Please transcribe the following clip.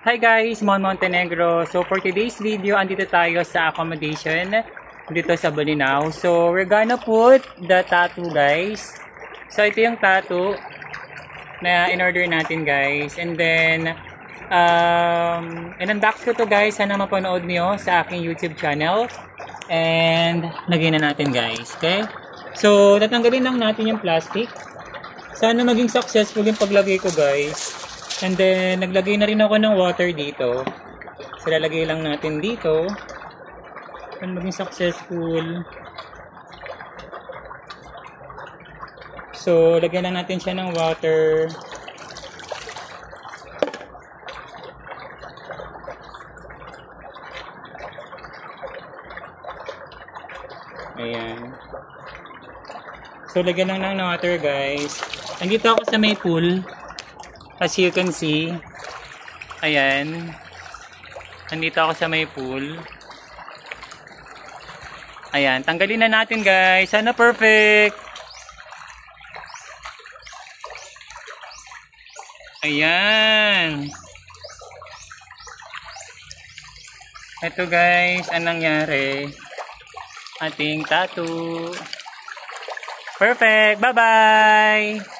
Hi guys, Mon Montenegro. So for today's video, andito tayo sa accommodation dito sa Bolinao. So we're gonna put the tattoo guys. So ito yung tattoo na in-order natin guys. And then in-unbox ko to guys. Sana mapanood niyo sa aking YouTube channel. And lagyan na natin guys. Okay? So tatanggalin lang natin yung plastic. Sana maging successful yung paglagay ko guys. And then, naglagay na rin ako ng water dito. So, lalagay lang natin dito. Para maging successful. So, lagyan lang natin siya ng water. Ayan. So, lagyan lang ng water guys. Nandito ako sa may pool. As you can see, ayan, nandito ako sa may pool. Ayan, tanggalin na natin guys. Sana perfect. Ayan. Ito guys, anong nangyari? Ating tattoo. Perfect. Bye-bye.